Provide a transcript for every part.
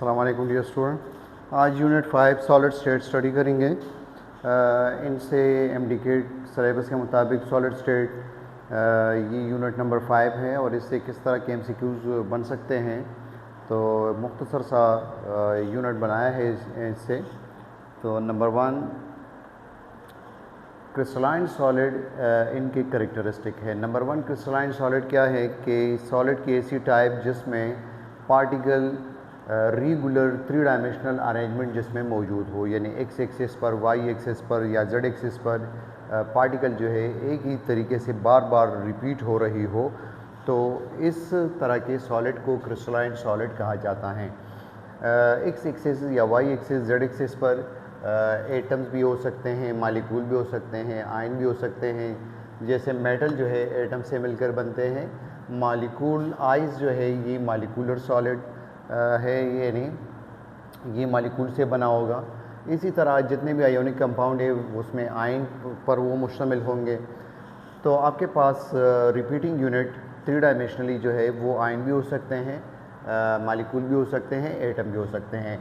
अस्सलाम वालेकुम dear student. आज यूनिट 5 सॉलिड स्टेट स्टडी करेंगे। इनसे एमडीके सिलेबस के मुताबिक सॉलिड स्टेट ये यूनिट नंबर 5 है और इससे किस तरह के एमसीक्यूज़ बन सकते हैं। तो मुख्तसर सा यूनिट बनाया है इससे। तो नंबर 1 क्रिस्टलाइन सॉलिड इनकी करेक्टरिस्टिक है। नंबर 1 क्रिस्टलाइन सॉलिड क्या है कि सॉलिड की ऐसी टाइप जिसमें पार्टिकल रेगुलर 3 डायमेंशनल अरेंजमेंट जिसमें मौजूद हो, यानी एक्स एक्सिस पर, वाई एक्सिस पर या जेड एक्सिस पर पार्टिकल जो है एक ही तरीके से बार बार रिपीट हो रही हो, तो इस तरह के सॉलिड को क्रिस्टलाइन सॉलिड कहा जाता है। एक्स एक्सिस या वाई एक्सिस, जेड एक्सिस पर एटम्स भी हो सकते हैं, मालिक्यूल भी हो सकते हैं, आयन भी हो सकते हैं। जैसे मेटल जो है एटम से मिलकर बनते हैं, मालिक्यूल आइस जो है ये मालिकुलर सॉलिड है, यानी ये मालिक्यूल से बना होगा। इसी तरह जितने भी आयोनिक कंपाउंड है उसमें आयन पर वो मुश्तमिल होंगे। तो आपके पास रिपीटिंग यूनिट 3 डायमेंशनली जो है वो आयन भी हो सकते हैं, मालिक्यूल भी हो सकते हैं, एटम भी हो सकते हैं।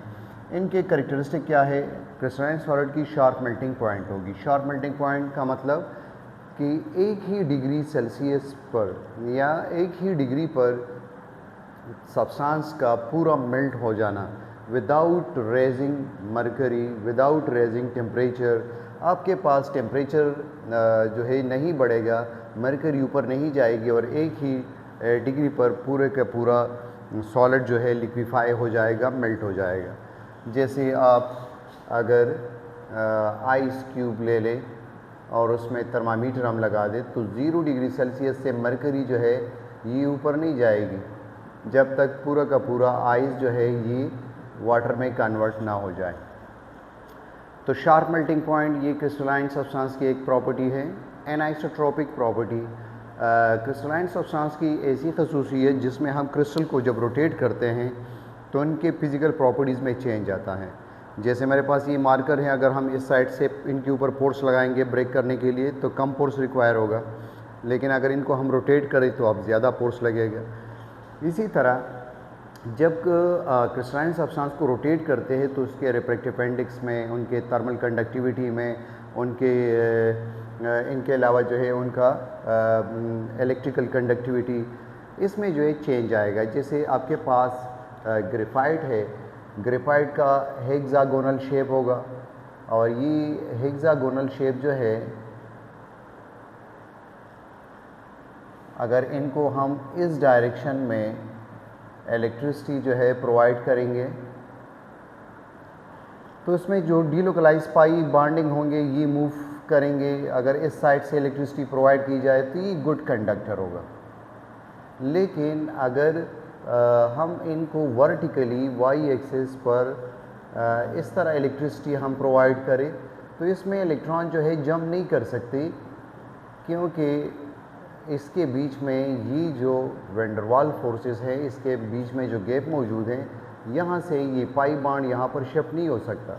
इनके कैरेक्टरिस्टिक क्या है? क्रिस्टलाइन सॉलिड की शार्प मेल्टिंग पॉइंट होगी। शार्प मेल्टिंग पॉइंट का मतलब कि एक ही डिग्री सेल्सियस पर या एक ही डिग्री पर सब्सटेंस का पूरा मेल्ट हो जाना without raising mercury, without raising temperature. आपके पास टेम्परेचर जो है नहीं बढ़ेगा, मरकरी ऊपर नहीं जाएगी और एक ही डिग्री पर पूरे का पूरा सॉलिड जो है लिक्विफाई हो जाएगा, मेल्ट हो जाएगा। जैसे आप अगर आइस क्यूब ले लें और उसमें थर्मामीटर हम लगा दें तो 0 डिग्री सेल्सियस से मरकरी जो है ये ऊपर नहीं जाएगी जब तक पूरा का पूरा आइस जो है ये वाटर में कन्वर्ट ना हो जाए। तो शार्प मेल्टिंग पॉइंट ये क्रिस्टलाइन सब्सटेंस की एक प्रॉपर्टी है। एनाइसोट्रोपिक प्रॉपर्टी क्रिस्टलाइन सब्सटेंस की ऐसी खसूसियत जिसमें हम क्रिस्टल को जब रोटेट करते हैं तो इनके फिज़िकल प्रॉपर्टीज़ में चेंज आता है। जैसे मेरे पास ये मार्कर है, अगर हम इस साइड से इनके ऊपर फोर्स लगाएंगे ब्रेक करने के लिए तो कम फोर्स रिक्वायर होगा, लेकिन अगर इनको हम रोटेट करें तो अब ज़्यादा फोर्स लगेगा। इसी तरह जब क्रिस्टलाइन सब्सटेंस को रोटेट करते हैं तो उसके रिफ्रैक्टिव इंडेक्स में, उनके थर्मल कंडक्टिविटी में, उनके इनके अलावा जो है उनका इलेक्ट्रिकल कंडक्टिविटी, इसमें जो है चेंज आएगा। जैसे आपके पास ग्रेफाइट है, ग्रेफाइट का हेक्सागोनल शेप होगा और ये हेक्सागोनल शेप जो है अगर इनको हम इस डायरेक्शन में इलेक्ट्रिसिटी जो है प्रोवाइड करेंगे तो इसमें जो डीलोकलाइज पाई बॉन्डिंग होंगे ये मूव करेंगे। अगर इस साइड से इलेक्ट्रिसिटी प्रोवाइड की जाए तो ये गुड कंडक्टर होगा। लेकिन अगर हम इनको वर्टिकली वाई एक्सिस पर इस तरह इलेक्ट्रिसिटी हम प्रोवाइड करें तो इसमें इलेक्ट्रॉन जो है जंप नहीं कर सकते, क्योंकि इसके बीच में ये जो वैंडरवाल फोर्सेस हैं, इसके बीच में जो गैप मौजूद हैं, यहाँ से ये पाई बॉन्ड यहाँ पर शिफ्ट नहीं हो सकता।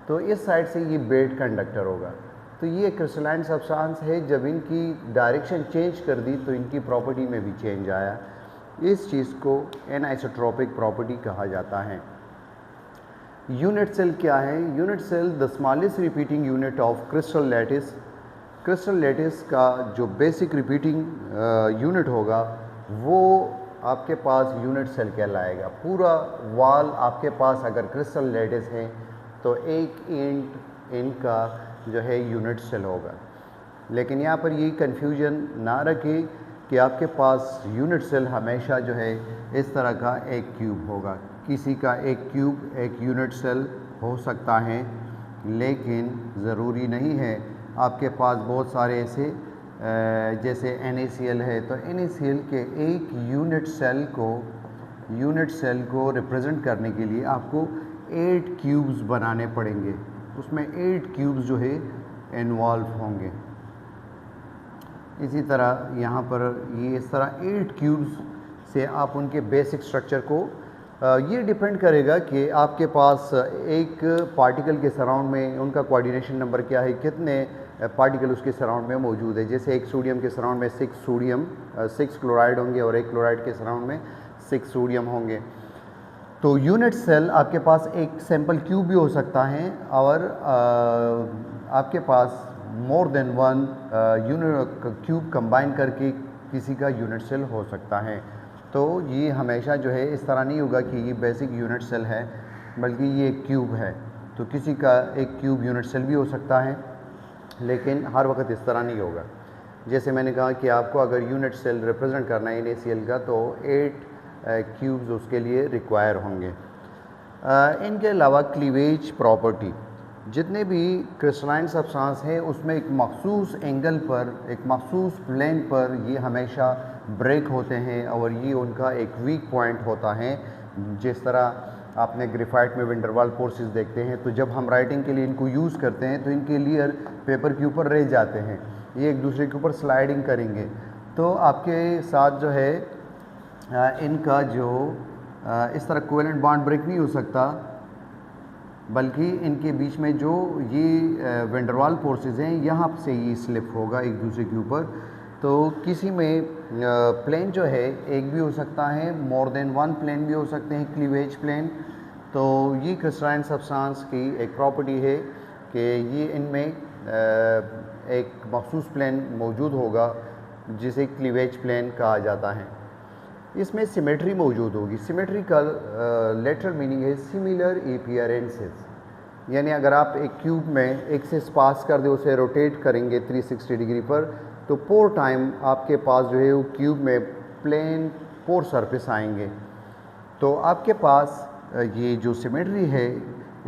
तो इस साइड से ये बेड कंडक्टर होगा। तो ये क्रिस्टलाइन सब्सटेंस है, जब इनकी डायरेक्शन चेंज कर दी तो इनकी प्रॉपर्टी में भी चेंज आया। इस चीज़ को एनाइसोट्रोपिक प्रॉपर्टी कहा जाता है। यूनिट सेल क्या है? Unit cell the smallest repeating unit of crystal lattice. Crystal lattice का जो बेसिक रिपीटिंग यूनिट होगा वो आपके पास यूनिट सेल कहलाएगा। पूरा वॉल आपके पास अगर क्रिस्टल लैटिस है तो एक इंट इनका जो है यूनिट सेल होगा। लेकिन यहाँ पर ये कन्फ्यूजन ना रखें कि आपके पास यूनिट सेल हमेशा जो है इस तरह का एक क्यूब होगा। किसी का एक क्यूब एक यूनिट सेल हो सकता है, लेकिन ज़रूरी नहीं है। आपके पास बहुत सारे ऐसे जैसे NaCl है, तो NaCl के एक यूनिट सेल को रिप्रेजेंट करने के लिए आपको 8 क्यूब्स बनाने पड़ेंगे। उसमें 8 क्यूब्स जो है इन्वॉल्व होंगे। इसी तरह यहाँ पर ये इस तरह 8 क्यूब्स से आप उनके बेसिक स्ट्रक्चर को ये डिपेंड करेगा कि आपके पास एक पार्टिकल के सराउंड में उनका कोऑर्डिनेशन नंबर क्या है, कितने पार्टिकल उसके सराउंड में मौजूद है। जैसे एक सोडियम के सराउंड में 6 क्लोराइड होंगे और एक क्लोराइड के सराउंड में 6 सोडियम होंगे। तो यूनिट सेल आपके पास एक सैम्पल क्यूब भी हो सकता है और आपके पास more than one unit cube combine करके किसी का यूनिट सेल हो सकता है। तो ये हमेशा जो है इस तरह नहीं होगा कि ये बेसिक यूनिट सेल है, बल्कि ये एक क्यूब है। तो किसी का एक क्यूब यूनिट सेल भी हो सकता है, लेकिन हर वक्त इस तरह नहीं होगा। जैसे मैंने कहा कि आपको अगर यूनिट सेल रिप्रेजेंट करना है NaCl का, तो 8 क्यूब्स उसके लिए रिक्वायर होंगे। इनके अलावा क्लीवेज प्रॉपर्टी, जितने भी क्रिस्टलाइन सब्सटेंस हैं उसमें एक मखसूस एंगल पर, एक मखसूस प्लेन पर ये हमेशा ब्रेक होते हैं और ये उनका एक वीक पॉइंट होता है। जिस तरह आपने ग्रेफाइट में विंडरवाल फोर्सेस देखते हैं, तो जब हम राइटिंग के लिए इनको यूज़ करते हैं तो इनके लेयर पेपर के ऊपर रह जाते हैं, ये एक दूसरे के ऊपर स्लाइडिंग करेंगे। तो आपके साथ जो है इनका जो इस तरह कोवेलेंट बॉन्ड ब्रेक नहीं हो सकता, बल्कि इनके बीच में जो ये वेंडरवाल फोर्सेस हैं यहाँ से ये स्लिप होगा एक दूसरे के ऊपर। तो किसी में प्लेन जो है एक भी हो सकता है, मोर देन वन प्लेन भी हो सकते हैं, क्लीवेज प्लेन। तो ये क्रिस्टलाइन सब्सटेंस की एक प्रॉपर्टी है कि ये इनमें एक मखसूस प्लेन मौजूद होगा जिसे क्लीवेज प्लेन कहा जाता है। इसमें सिमेट्री मौजूद होगी। सिमेट्री का लेटर मीनिंग है सिमिलर अपीयरेंसेस, यानी अगर आप एक क्यूब में एक्सिस पास कर दे, उसे रोटेट करेंगे 360 डिग्री पर, तो पोर टाइम आपके पास जो है वो क्यूब में प्लेन पोर सरफेस आएंगे। तो आपके पास ये जो सिमेट्री है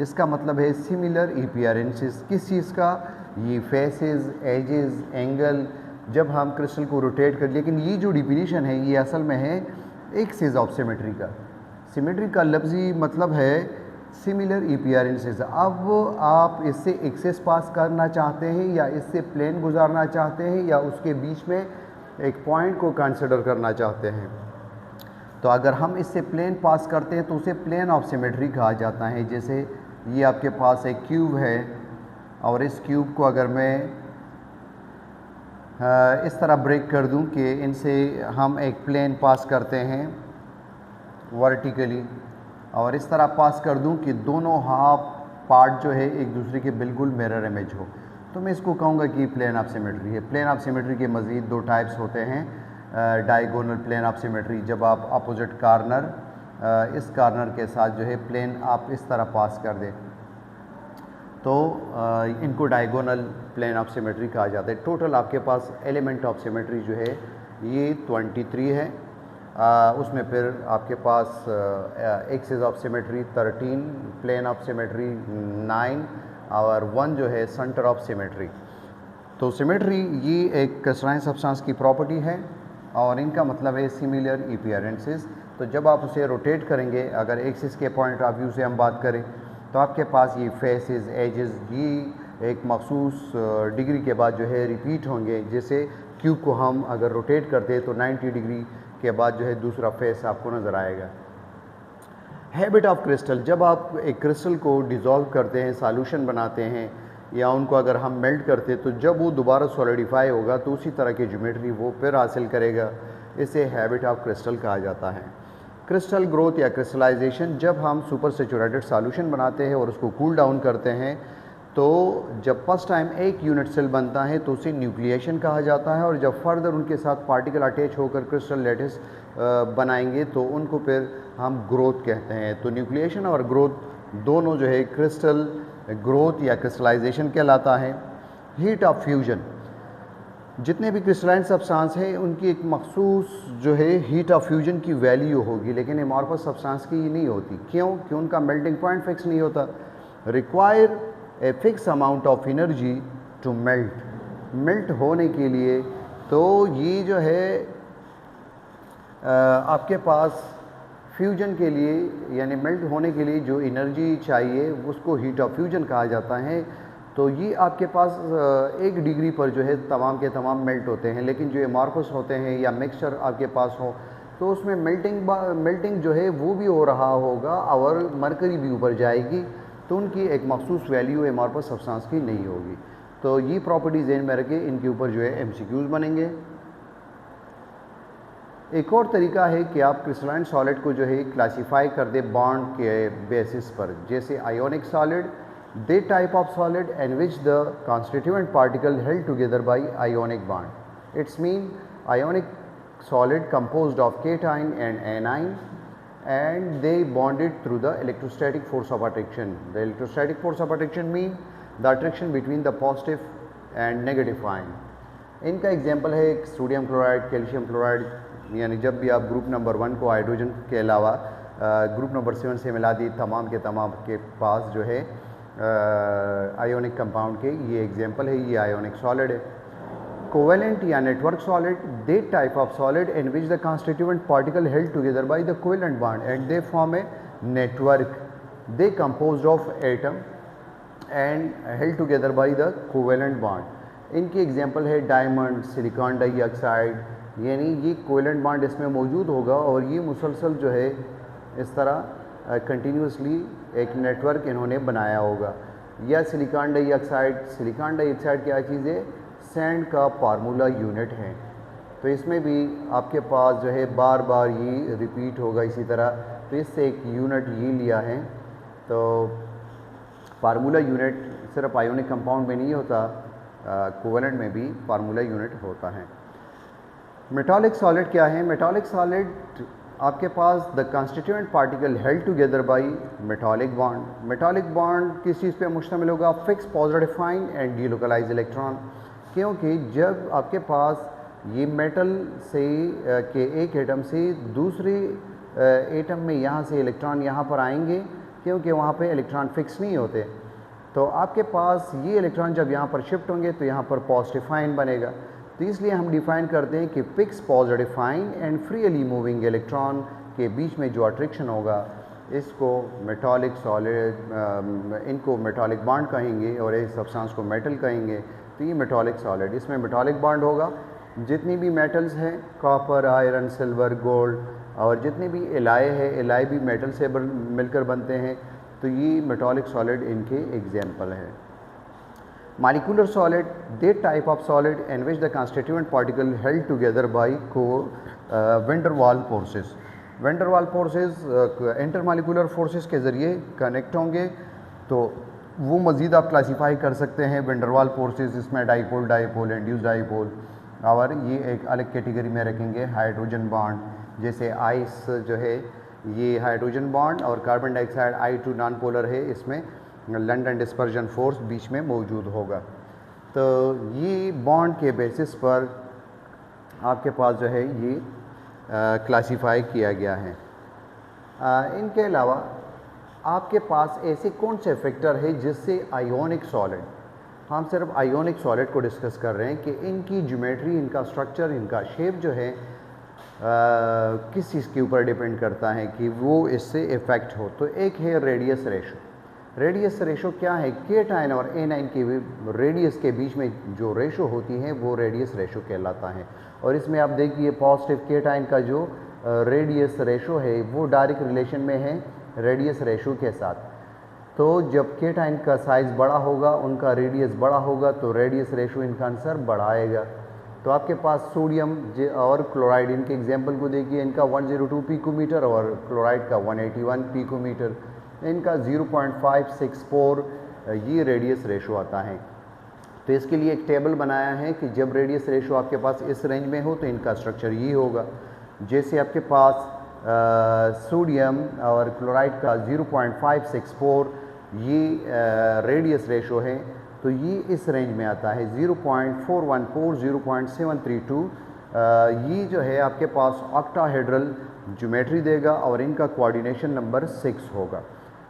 इसका मतलब है सिमिलर अपीयरेंसेस। किस चीज़ का? ये फेसेस, एजेस, एंगल, जब हम क्रिस्टल को रोटेट कर, लेकिन ये जो डिफिनीशन है ये असल में है एक्सिस ऑफ सिमेट्री का। सिमेट्री का लफ्ज़ी मतलब है सिमिलर अपीयरेंसेस। अब आप इससे एक्सिस पास करना चाहते हैं या इससे प्लेन गुजारना चाहते हैं या उसके बीच में एक पॉइंट को कंसिडर करना चाहते हैं। तो अगर हम इससे प्लेन पास करते हैं तो उसे प्लेन ऑफ सिमेट्री कहा जाता है। जैसे ये आपके पास एक क्यूब है और इस क्यूब को अगर मैं इस तरह ब्रेक कर दूं कि इनसे हम एक प्लेन पास करते हैं वर्टिकली, और इस तरह पास कर दूं कि दोनों हाफ पार्ट जो है एक दूसरे के बिल्कुल मिरर इमेज हो, तो मैं इसको कहूँगा कि प्लेन ऑफ सिमेट्री है। प्लेन ऑफ सिमेट्री के मज़ीद दो टाइप्स होते हैं। डायगोनल प्लेन ऑफ सिमेट्री, जब आप अपोजिट कार्नर इस कार्नर के साथ जो है प्लेन आप इस तरह पास कर दें, तो इनको डायगोनल प्लेन ऑफ सिमेट्री कहा जाता है। टोटल आपके पास एलिमेंट ऑफ सिमेट्री जो है ये 23 है। उसमें फिर आपके पास axis of symmetry 13, plane of symmetry 9 और 1 जो है सेंटर ऑफ सिमेट्री। तो सिमेट्री ये एक क्रिस्टलाइन सब्सटेंस की प्रॉपर्टी है और इनका मतलब है सिमिलर अपीयरेंसेस। तो जब आप उसे रोटेट करेंगे, अगर एक्सिस के पॉइंट ऑफ व्यू से हम बात करें, तो आपके पास ये फेसेस, एजेस, ये एक मखसूस डिग्री के बाद जो है रिपीट होंगे। जैसे क्यूब को हम अगर रोटेट करते हैं तो 90 डिग्री के बाद जो है दूसरा फेस आपको नज़र आएगा। हैबिट ऑफ क्रिस्टल, जब आप एक क्रिस्टल को डिज़ोल्व करते हैं, सॉल्यूशन बनाते हैं या उनको अगर हम मेल्ट करते हैं, तो जब वो दोबारा सॉलिडिफाई होगा तो उसी तरह की ज्योमेट्री वो फिर हासिल करेगा। इसे हैबिट ऑफ क्रिस्टल कहा जाता है। क्रिस्टल ग्रोथ या क्रिस्टलाइजेशन, जब हम सुपर सैचुरेटेड सॉल्यूशन बनाते हैं और उसको कूल डाउन करते हैं, तो जब फर्स्ट टाइम एक यूनिट सेल बनता है तो उसे न्यूक्लिएशन कहा जाता है, और जब फर्दर उनके साथ पार्टिकल अटैच होकर क्रिस्टल लैटिस बनाएंगे तो उनको फिर हम ग्रोथ कहते हैं। तो न्यूक्लिएशन और ग्रोथ दोनों जो है क्रिस्टल ग्रोथ या क्रिस्टलाइजेशन कहलाता है। हीट ऑफ फ्यूजन, जितने भी क्रिस्टलाइन सब्सटेंस हैं उनकी एक मखसूस जो है हीट ऑफ फ्यूजन की वैल्यू होगी, लेकिन एमॉर्फस सब्सटेंस की नहीं होती। क्यों? कि उनका मेल्टिंग पॉइंट फिक्स नहीं होता। Require a fix amount of energy to melt होने के लिए। तो ये जो है आपके पास फ्यूजन के लिए यानी मेल्ट होने के लिए जो एनर्जी चाहिए उसको हीट ऑफ फ्यूजन कहा जाता है। तो ये आपके पास 1 डिग्री पर जो है तमाम के तमाम मेल्ट होते हैं, लेकिन जो एमॉर्फस होते हैं या मिक्सचर आपके पास हो तो उसमें मेल्टिंग जो है वो भी हो रहा होगा और मरकरी भी ऊपर जाएगी, तो उनकी एक मखसूस वैल्यू एमॉर्फस सब्सटेंस की नहीं होगी। तो ये प्रॉपर्टीज़ ज़हन में रखें, इनके ऊपर जो है MCQs बनेंगे। एक और तरीका है कि आप क्रिस्टलाइन सॉलिड को जो है क्लासीफाई कर दे बॉन्ड के बेसिस पर, जैसे ionic solid, they type of solid and which the constituent particle held together by ionic bond. It's mean ionic solid composed of cation and anion and they bonded through the electrostatic force of attraction. The electrostatic force of attraction mean the attraction between the positive and negative ion. इनका example है sodium chloride, calcium chloride, यानी जब भी आप group number 1 को hydrogen के अलावा group number 7 से मिला दी, तमाम के पास जो है आयोनिक कंपाउंड के ये एग्जाम्पल है, ये आयोनिक सॉलिड है। कोवेलेंट या network solid, they type of solid in which the constituent particle held together by the covalent bond and they form a network, they composed of atom and held together by the covalent bond. इनकी example है diamond, silicon dioxide, यानी ये covalent bond इसमें मौजूद होगा और ये मुसलसल जो है इस तरह कंटिन्यूसली एक नेटवर्क इन्होंने बनाया होगा। या सिलिकॉन डाइऑक्साइड क्या चीज़ है? सैंड का फार्मूला यूनिट है, तो इसमें भी आपके पास जो है बार बार ये रिपीट होगा इसी तरह, तो इससे एक यूनिट ये लिया है। तो फार्मूला यूनिट सिर्फ आयोनिक कंपाउंड में नहीं होता, कोवेलेंट में भी फार्मूला यूनिट होता है। मेटालिक सॉलिड क्या है? मेटालिक सॉलिड आपके पास the constituent particle held together by metallic bond. Metallic bond किस चीज़ पे मुश्तमिल होगा? Fix positive ion and delocalise electron, क्योंकि जब आपके पास ये मेटल से के एक एटम से दूसरे एटम में यहाँ से इलेक्ट्रॉन यहाँ पर आएंगे, क्योंकि वहाँ पे इलेक्ट्रॉन फिक्स नहीं होते, तो आपके पास ये इलेक्ट्रॉन जब यहाँ पर शिफ्ट होंगे तो यहाँ पर पॉजिटिव आयन बनेगा। तो इसलिए हम डिफ़ाइन करते हैं कि fix positive ion and freely moving electron के बीच में जो अट्रैक्शन होगा इसको मेटालिक सॉलिड, इनको मेटालिक बॉन्ड कहेंगे और इस सब्सटेंस को मेटल कहेंगे। तो ये मेटालिक सॉलिड, इसमें मेटालिक बॉन्ड होगा। जितनी भी मेटल्स हैं, कॉपर, आयरन, सिल्वर, गोल्ड, और जितने भी एलाय है, एलाय भी मेटल से मिलकर बनते हैं, तो ये मेटालिक सॉलिड इनके एग्जाम्पल है। Molecular solid, they type of solid in which the constituent particle held together by van der Waals forces. Van der Waals forces intermolecular forces के ज़रिए कनेक्ट होंगे, तो वो मज़ीद आप क्लासीफाई कर सकते हैं वैन डर वाल फोर्सेस, इसमें डाइपोल, इंड्यूस डाइपोल, और ये एक अलग कैटेगरी में रखेंगे हाइड्रोजन बॉन्ड, जैसे आइस जो है ये हाइड्रोजन बॉन्ड और carbon dioxide I2 non polar है, इसमें लंडन डिस्पर्जन फोर्स बीच में मौजूद होगा। तो ये बॉन्ड के बेसिस पर आपके पास जो है ये क्लासीफाई किया गया है। इनके अलावा आपके पास ऐसे कौन से फैक्टर है जिससे आयोनिक सॉलिड, हम सिर्फ आयोनिक सॉलिड को डिस्कस कर रहे हैं कि इनकी ज्योमेट्री, इनका स्ट्रक्चर, इनका शेप जो है किस चीज़ के ऊपर डिपेंड करता है कि वो इससे इफ़ेक्ट हो। तो एक है रेडियस रेशो। रेडियस रेशो क्या है? केटाइन और एनाइन के रेडियस के बीच में जो रेशो होती है वो रेडियस रेशो कहलाता है। और इसमें आप देखिए पॉजिटिव केटाइन का जो रेडियस रेशो है वो डायरेक्ट रिलेशन में है रेडियस रेशो के साथ। तो जब केटाइन का साइज़ बड़ा होगा, उनका रेडियस बड़ा होगा, तो रेडियस रेशो इनका आंसर बढ़ाएगा। तो आपके पास सोडियम और क्लोराइड, इनके एग्जाम्पल को देखिए, इनका 102 पिकोमीटर और क्लोराइड का 181 पिकोमीटर, इनका 0.564 ये रेडियस रेशो आता है। तो इसके लिए एक टेबल बनाया है कि जब रेडियस रेशो आपके पास इस रेंज में हो तो इनका स्ट्रक्चर ये होगा। जैसे आपके पास सोडियम और क्लोराइड का 0.564 ये रेडियस रेशो है, तो ये इस रेंज में आता है 0.414, 0.732। ये जो है आपके पास ऑक्टाहेड्रल ज्योमेट्री देगा और इनका कोऑर्डिनेशन नंबर 6 होगा।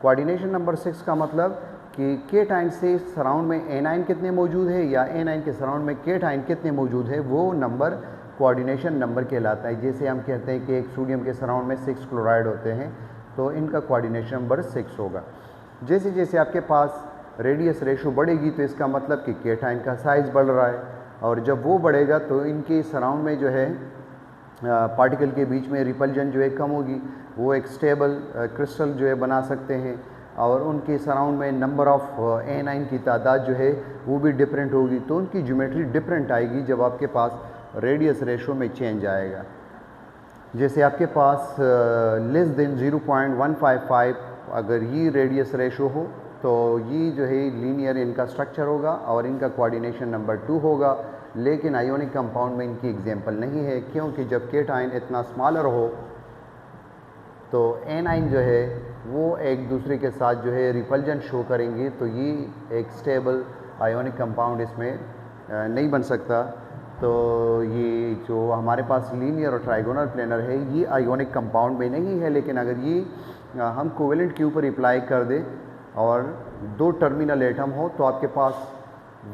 कोऑर्डिनेशन नंबर 6 का मतलब कि केटाइन से सराउंड में एनाइन कितने मौजूद है या एनाइन के सराउंड में केटाइन कितने मौजूद है, वो नंबर कोऑर्डिनेशन नंबर कहलाता है। जैसे हम कहते हैं कि एक सोडियम के सराउंड में 6 क्लोराइड होते हैं, तो इनका कोऑर्डिनेशन नंबर 6 होगा। जैसे जैसे आपके पास रेडियस रेशो बढ़ेगी तो इसका मतलब कि केटाइन का साइज़ बढ़ रहा है, और जब वो बढ़ेगा तो इनके सराउंड में जो है पार्टिकल के बीच में रिपल्जन जो है कम होगी, वो एक स्टेबल क्रिस्टल जो है बना सकते हैं, और उनके सराउंड में नंबर ऑफ एनाइन की तादाद जो है वो भी डिफरेंट होगी। तो उनकी ज्योमेट्री डिफरेंट आएगी जब आपके पास रेडियस रेशो में चेंज आएगा। जैसे आपके पास लेस देन 0.155 अगर ये रेडियस रेशो हो तो ये जो है लीनियर इनका स्ट्रक्चर होगा और इनका कोऑर्डिनेशन नंबर 2 होगा। लेकिन आयोनिक कंपाउंड में इनकी एग्जांपल नहीं है, क्योंकि जब केटाइन इतना स्मॉलर हो तो एनाइन जो है वो एक दूसरे के साथ जो है रिपल्जन शो करेंगे, तो ये एक स्टेबल आयोनिक कंपाउंड इसमें नहीं बन सकता। तो ये जो हमारे पास लीनियर और ट्राइगोनल प्लेनर है ये आयोनिक कंपाउंड में नहीं है, लेकिन अगर ये हम कोवेलेंट के ऊपर अप्लाई कर दे और दो टर्मिनल एटम हो तो आपके पास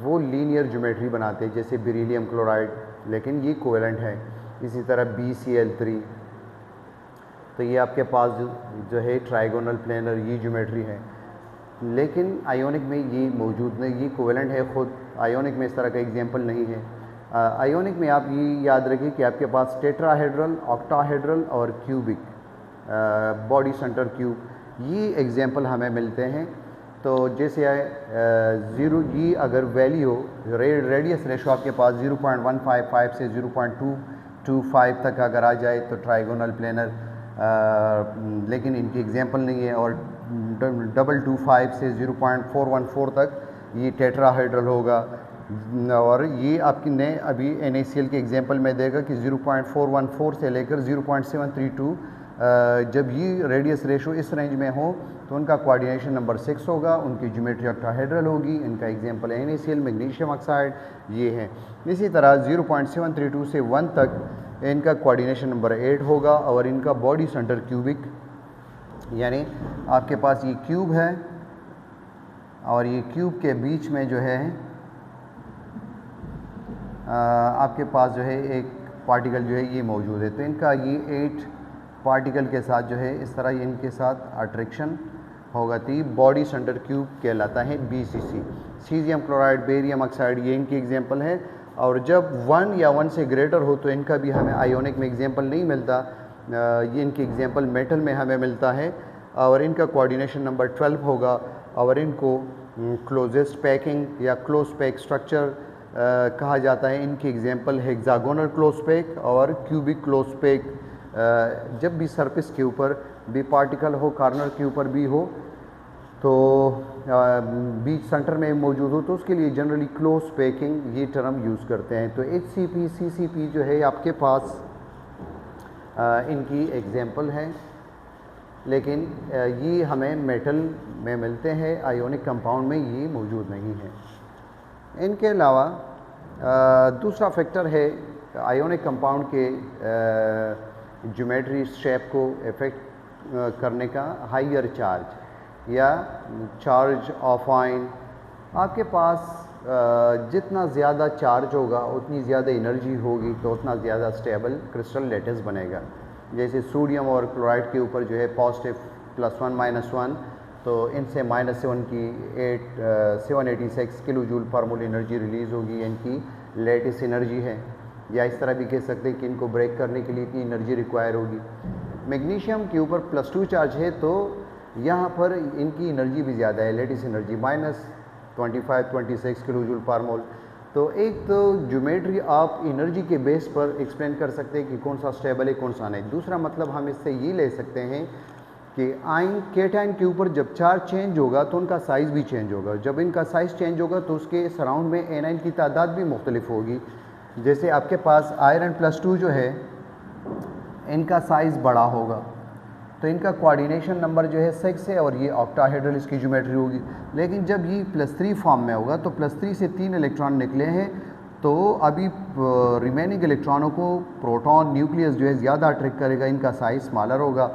वो लीनियर ज्योमेट्री बनाते हैं, जैसे बेरिलियम क्लोराइड, लेकिन ये कोवेलेंट है। इसी तरह BCl3, तो ये आपके पास जो है ट्राइगोनल प्लेनर ये ज्योमेट्री है, लेकिन आयोनिक में ये मौजूद नहीं, ये कोवेलेंट है खुद। आयोनिक में इस तरह का एग्जांपल नहीं है। आयोनिक में आप ये याद रखिए कि आपके पास टेट्राहेड्रल, ऑक्टाहेड्रल और क्यूबिक बॉडी सेंटर क्यूब, ये एग्जांपल हमें मिलते हैं। तो जैसे ज़ीरो ये अगर वैल्यू हो रेडियस रेशो आपके पास 0.155 से 0.225 तक अगर आ जाए तो ट्राइगोनल प्लेनर, लेकिन इनकी एग्जांपल नहीं है। और 225 से 0.414 तक ये टेट्राहेड्रल होगा। और ये आपकी ने अभी NaCl के एग्जांपल में देगा कि 0.414 से लेकर 0.732 जब ये रेडियस रेशो इस रेंज में हो तो उनका कोऑर्डिनेशन नंबर 6 होगा, उनकी ज्योमेट्री ऑक्टाहेड्रल होगी। इनका एग्जांपल NaCl, मैग्नीशियम ऑक्साइड ये हैं। इसी तरह 0.732 से 1 तक इनका कोऑर्डिनेशन नंबर 8 होगा और इनका बॉडी सेंटर क्यूबिक, यानी आपके पास ये क्यूब है और ये क्यूब के बीच में जो है आपके पास जो है एक पार्टिकल जो है ये मौजूद है। तो इनका ये 8 पार्टिकल के साथ जो है इस तरह ये इनके साथ अट्रैक्शन होगा, तो ये बॉडी सेंटर क्यूब कहलाता है BCC। Caesium chloride, barium oxide ये इनकी एग्जांपल है। और जब 1 या 1 से ग्रेटर हो तो इनका भी हमें आयोनिक में एग्जांपल नहीं मिलता, ये इनकी एग्जांपल मेटल में हमें मिलता है और इनका कोऑर्डिनेशन नंबर 12 होगा। और इनको क्लोजेस्ट पैकिंग या क्लोज पैक स्ट्रक्चर कहा जाता है। इनकी एग्जांपल हेक्सागोनल क्लोज पैक और क्यूबिक क्लोज पैक। जब भी सरफेस के ऊपर भी पार्टिकल हो, कॉर्नर के ऊपर भी हो, तो बीच सेंटर में मौजूद हो तो उसके लिए जनरली क्लोज पैकिंग ये टर्म यूज़ करते हैं। तो HCP, CCP जो है आपके पास इनकी एग्जांपल है, लेकिन ये हमें मेटल में मिलते हैं, आयोनिक कंपाउंड में ये मौजूद नहीं है। इनके अलावा दूसरा फैक्टर है आयोनिक कंपाउंड के ज्योमेट्री शेप को इफेक्ट करने का, हाइयर चार्ज या चार्ज ऑफ आयन। आपके पास जितना ज़्यादा चार्ज होगा उतनी ज़्यादा एनर्जी होगी, तो उतना ज़्यादा स्टेबल क्रिस्टल लैटिस बनेगा। जैसे सोडियम और क्लोराइड के ऊपर जो है पॉजिटिव +1 -1, तो इनसे -7 की 786 किलो जूल पर मोल एनर्जी रिलीज़ होगी, इनकी लेटिस एनर्जी है। या इस तरह भी कह सकते हैं कि इनको ब्रेक करने के लिए इतनी एनर्जी रिक्वायर होगी। मैग्नीशियम के ऊपर +2 चार्ज है तो यहाँ पर इनकी एनर्जी भी ज़्यादा है, लेटिस एनर्जी -25-26 किलो जूल पर मोल। तो एक तो ज्योमेट्री आप एनर्जी के बेस पर एक्सप्लेन कर सकते हैं कि कौन सा स्टेबल है कौन सा नहीं। दूसरा मतलब हम इससे ये ले सकते हैं कि आयन केटाइन के ऊपर जब चार्ज चेंज होगा तो उनका साइज़ भी चेंज होगा। जब इनका साइज़ चेंज होगा तो उसके सराउंड में एनाइन की तादाद भी मुख्तलिफ होगी। जैसे आपके पास आयरन +2 जो है इनका साइज़ बड़ा होगा तो इनका कोऑर्डिनेशन नंबर जो है 6 है और ये ऑक्टाहेड्रल इसकी ज्योमेट्री होगी। लेकिन जब ये +3 फॉर्म में होगा तो +3 से 3 इलेक्ट्रॉन निकले हैं, तो अभी रिमेनिंग इलेक्ट्रॉनों को प्रोटॉन न्यूक्लियस जो है ज़्यादा अट्रैक्ट करेगा, इनका साइज़ स्मॉलर होगा।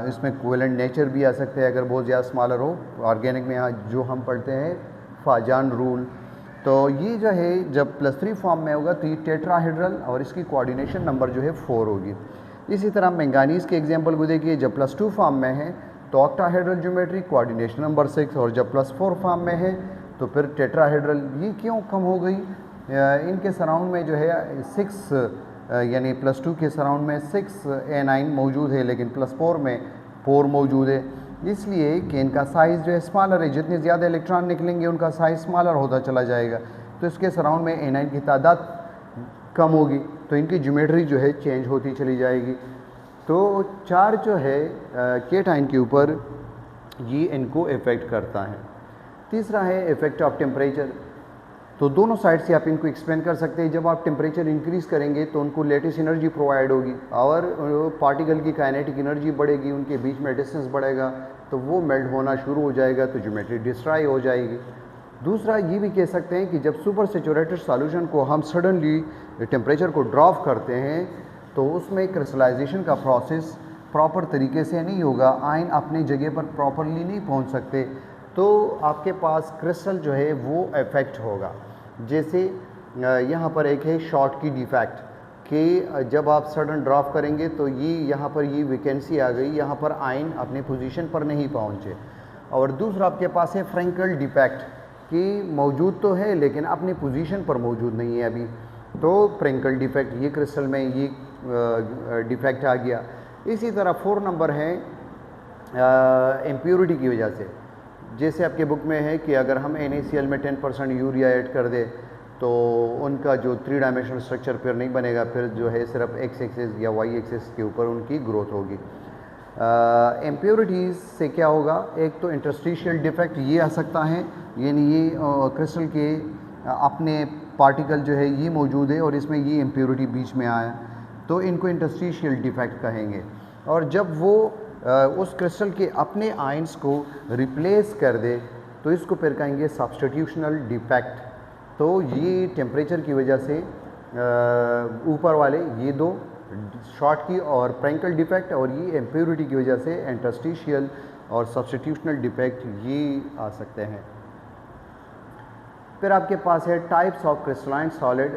इसमें कोवेलेंट नेचर भी आ सकते हैं अगर बहुत ज़्यादा स्मॉलर हो। ऑर्गेनिक में यहाँ जो हम पढ़ते हैं फाजान रूल, तो ये जो है जब +3 फॉर्म में होगा तो ये टेट्राहेड्रल और इसकी कोऑर्डिनेशन नंबर जो है 4 होगी। इसी तरह मैंगानीज़ के एग्जांपल को देखिए, जब +2 फॉर्म में है तो ऑक्टाहेड्रल ज्योमेट्री, कोऑर्डिनेशन नंबर 6, और जब +4 फॉर्म में है तो फिर टेट्राहेड्रल। ये क्यों कम हो गई? इनके सराउंड में जो है 6 यानी +2 के सराउंड में 6 एनाइन मौजूद है, लेकिन +4 में 4 मौजूद है, इसलिए कि इनका साइज़ जो है स्मॉलर है। जितने ज़्यादा इलेक्ट्रॉन निकलेंगे उनका साइज़ स्मॉलर होता चला जाएगा, तो इसके सराउंड में एनाइन की तादाद कम होगी। तो इनकी ज्योमेट्री जो है चेंज होती चली जाएगी। तो चार्ज जो है केटाइन के ऊपर ये इनको इफ़ेक्ट करता है। तीसरा है इफ़ेक्ट ऑफ टेम्परेचर। तो दोनों साइड से आप इनको एक्सप्लेन कर सकते हैं। जब आप टेम्परेचर इंक्रीज़ करेंगे तो उनको लेटिस एनर्जी प्रोवाइड होगी और पार्टिकल की काइनेटिक एनर्जी बढ़ेगी, उनके बीच में डिस्टेंस बढ़ेगा, तो वो मेल्ट होना शुरू हो जाएगा, तो ज्योमेट्री डिस्ट्रॉय हो जाएगी। दूसरा ये भी कह सकते हैं कि जब सुपर सैचुरेटेड सॉल्यूशन को हम सडनली टेम्परेचर को ड्रॉप करते हैं तो उसमें क्रिस्टलाइजेशन का प्रोसेस प्रॉपर तरीके से नहीं होगा, आयन अपनी जगह पर प्रॉपरली नहीं पहुंच सकते, तो आपके पास क्रिस्टल जो है वो इफेक्ट होगा। जैसे यहाँ पर एक है शॉर्ट की डिफेक्ट कि जब आप सडन ड्रॉप करेंगे तो ये यहाँ पर ये वैकेंसी आ गई, यहाँ पर आयन अपने पोजीशन पर नहीं पहुँचे। और दूसरा आपके पास है फ्रैंकल डिफेक्ट कि मौजूद तो है लेकिन अपनी पोजीशन पर मौजूद नहीं है अभी, तो फ्रैंकल डिफेक्ट ये क्रिस्टल में ये डिफेक्ट आ गया। इसी तरह 4 नंबर है इम्प्योरिटी की वजह से। जैसे आपके बुक में है कि अगर हम NaCl में 10% यूरिया ऐड कर दे तो उनका जो 3 डायमेंशनल स्ट्रक्चर फिर नहीं बनेगा, फिर जो है सिर्फ x एक्सिस या y एक्सिस के ऊपर उनकी ग्रोथ होगी। इम्प्योरिटीज़ से क्या होगा, एक तो इंटरस्टिशियल डिफेक्ट ये आ सकता है, यानी ये क्रिस्टल के अपने पार्टिकल जो है ये मौजूद है और इसमें ये इम्प्योरिटी बीच में आया, तो इनको इंटरस्टिशियल डिफेक्ट कहेंगे। और जब वो उस क्रिस्टल के अपने आयंस को रिप्लेस कर दे तो इसको फिर कहेंगे सब्स्टिट्यूशनल डिफेक्ट। तो ये टेम्परेचर की वजह से ऊपर वाले ये दो शॉर्ट की और फ्रैंकल डिफेक्ट और ये इम्प्योरिटी की वजह से इंटरस्टिशियल और सब्स्टिट्यूशनल डिफेक्ट ये आ सकते हैं। फिर आपके पास है टाइप्स ऑफ क्रिस्टलाइन सॉलिड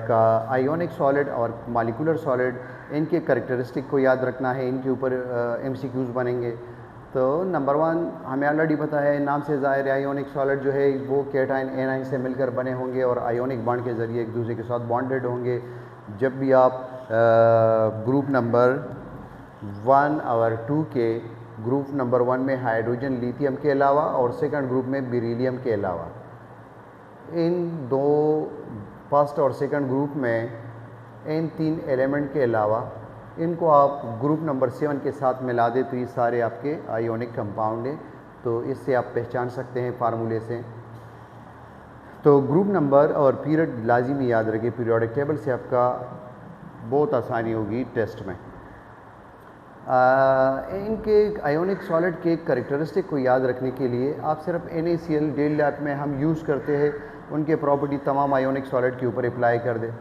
का आयोनिक सॉलिड और मॉलिक्यूलर सॉलिड। इनके कैरेक्टरिस्टिक को याद रखना है, इनके ऊपर MCQs बनेंगे। तो नंबर 1 हमें ऑलरेडी पता है, नाम से ज़ाहिर है, आयोनिक सॉलिड जो है वो केटाइन एनाइन से मिलकर बने होंगे और आयोनिक बॉन्ड के ज़रिए एक दूसरे के साथ बॉन्डेड होंगे। जब भी आप ग्रुप नंबर 1 और 2 के ग्रुप नंबर 1 में हाइड्रोजन लिथियम के अलावा और सेकंड ग्रुप में बेरिलियम के अलावा इन दो फर्स्ट और सेकंड ग्रुप में इन 3 एलिमेंट के अलावा इनको आप ग्रुप नंबर 7 के साथ मिला दे तो ये सारे आपके आयोनिक कंपाउंड हैं। तो इससे आप पहचान सकते हैं फार्मूले से। तो ग्रुप नंबर और पीरियड लाजिमी याद रखिए, पीरियोडिक टेबल से आपका बहुत आसानी होगी टेस्ट में। इनके आयोनिक सॉलिड के कैरेक्टरिस्टिक को याद रखने के लिए आप सिर्फ NaCl डेली लाइफ में हम यूज़ करते हैं, उनके प्रॉपर्टी तमाम आयोनिक सॉलिड के ऊपर अप्लाई कर दे।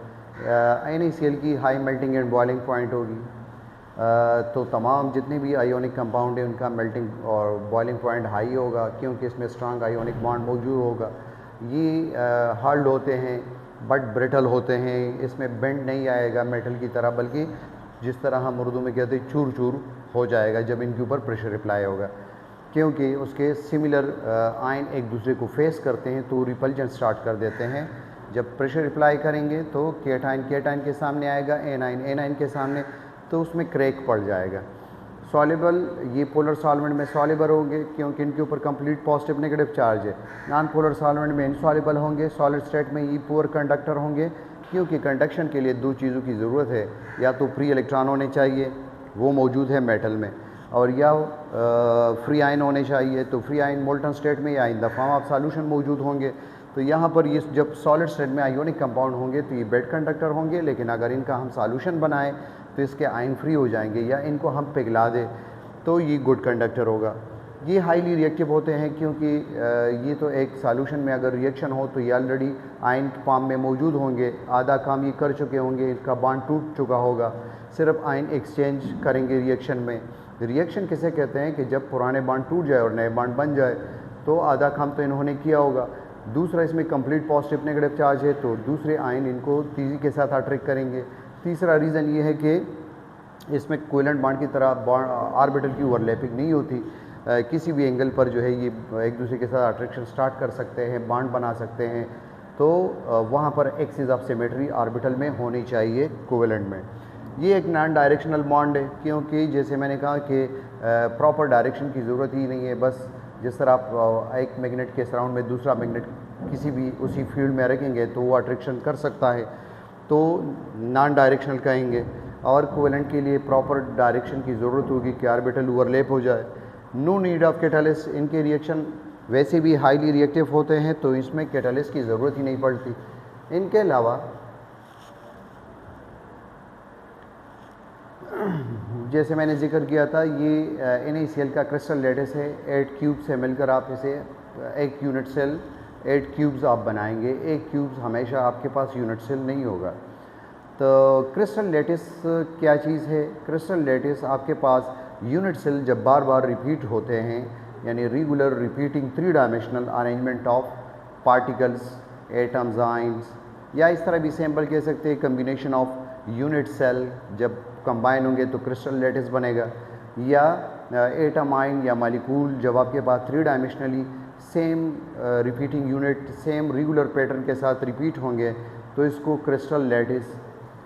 NaCl की high melting and boiling point होगी, तो तमाम जितने भी आयोनिक कंपाउंड हैं उनका मेल्टिंग और बॉइलिंग पॉइंट हाई होगा क्योंकि इसमें स्ट्रांग आयोनिक बॉन्ड मौजूद होगा। ये हार्ड होते हैं बट ब्रिटल होते हैं, इसमें बेंड नहीं आएगा मेटल की तरह, बल्कि जिस तरह हम उर्दू में कहते हैं चूर चूर हो जाएगा जब इनके ऊपर प्रेशर अप्लाई होगा, क्योंकि उसके सिमिलर आयन एक दूसरे को फेस करते हैं तो रिपल्जन स्टार्ट कर देते हैं। जब प्रेशर अप्लाई करेंगे तो केटाइन के सामने आएगा, एनाइन के सामने, तो उसमें क्रैक पड़ जाएगा। सॉल्युबल, ये पोलर सॉल्वेंट में सॉल्युबल होंगे क्योंकि इनके ऊपर कंप्लीट पॉजिटिव नेगेटिव चार्ज है। नॉन पोलर सॉल्वेंट में इनसॉल्युबल होंगे। सॉलिड स्टेट में ये पुअर कंडक्टर होंगे क्योंकि कंडक्शन के लिए 2 चीज़ों की ज़रूरत है, या तो फ्री इलेक्ट्रॉन होने चाहिए, वो मौजूद है मेटल में, और या फ्री आयन होने चाहिए, तो फ्री आयन मोल्टन स्टेट में या in the form of solution मौजूद होंगे। तो यहाँ पर ये जब सॉलिड स्टेट में आयोनिक कंपाउंड होंगे तो ये बेड कंडक्टर होंगे, लेकिन अगर इनका हम सॉल्यूशन बनाएं तो इसके आयन फ्री हो जाएंगे, या इनको हम पिघला दें तो ये गुड कंडक्टर होगा। ये हाईली रिएक्टिव होते हैं क्योंकि ये तो एक सॉल्यूशन में अगर रिएक्शन हो तो ये ऑलरेडी आयन फॉर्म में मौजूद होंगे, आधा काम ये कर चुके होंगे, इनका बॉन्ड टूट चुका होगा, सिर्फ आयन एक्सचेंज करेंगे रिएक्शन में। रिएक्शन किसे कहते हैं कि जब पुराने बॉन्ड टूट जाए और नए बॉन्ड बन जाए, तो आधा काम तो इन्होंने किया होगा। दूसरा, इसमें कंप्लीट पॉजिटिव नेगेटिव चार्ज है तो दूसरे आयन इनको तेज़ी के साथ अट्रैक्ट करेंगे। तीसरा रीज़न ये है कि इसमें कोवेलेंट बॉन्ड की तरह ऑर्बिटल की ओवरलैपिंग नहीं होती, किसी भी एंगल पर जो है ये एक दूसरे के साथ अट्रैक्शन स्टार्ट कर सकते हैं, बॉन्ड बना सकते हैं, तो वहाँ पर एक्सिस ऑफ सिमेट्री ऑर्बिटल में होनी चाहिए कोवेलेंट में। ये एक नॉन डायरेक्शनल बॉन्ड है क्योंकि जैसे मैंने कहा कि प्रॉपर डायरेक्शन की ज़रूरत ही नहीं है, बस जिस तरह आप एक मैग्नेट के सराउंड में दूसरा मैग्नेट किसी भी उसी फील्ड में रखेंगे तो वो अट्रैक्शन कर सकता है। तो नॉन डायरेक्शनल कहेंगे, और कोवेलेंट के लिए प्रॉपर डायरेक्शन की ज़रूरत होगी कि ऑर्बिटल ओवरलैप हो जाए। नो नीड ऑफ कैटालिस्ट, इनके रिएक्शन वैसे भी हाईली रिएक्टिव होते हैं तो इसमें कैटालिस्ट की ज़रूरत ही नहीं पड़ती। इनके अलावा जैसे मैंने जिक्र किया था, ये NaCl का क्रिस्टल लैटिस है। 8 क्यूब से मिलकर आप इसे एक यूनिट सेल 8 क्यूब्स आप बनाएंगे। एक क्यूब्स हमेशा आपके पास यूनिट सेल नहीं होगा। तो क्रिस्टल लैटिस क्या चीज़ है? क्रिस्टल लैटिस आपके पास यूनिट सेल जब बार बार रिपीट होते हैं, यानी regular repeating 3 dimensional arrangement of particles, atoms, ions, या इस तरह भी सैम्पल कह सकते हैं कम्बिनेशन ऑफ यूनिट सेल जब कंबाइन होंगे तो क्रिस्टल लैटिस बनेगा, या एटम, आयन या मालिक्यूल जब आपके पास 3 dimensionally same repeating unit same regular pattern के साथ रिपीट होंगे तो इसको क्रिस्टल लैटिस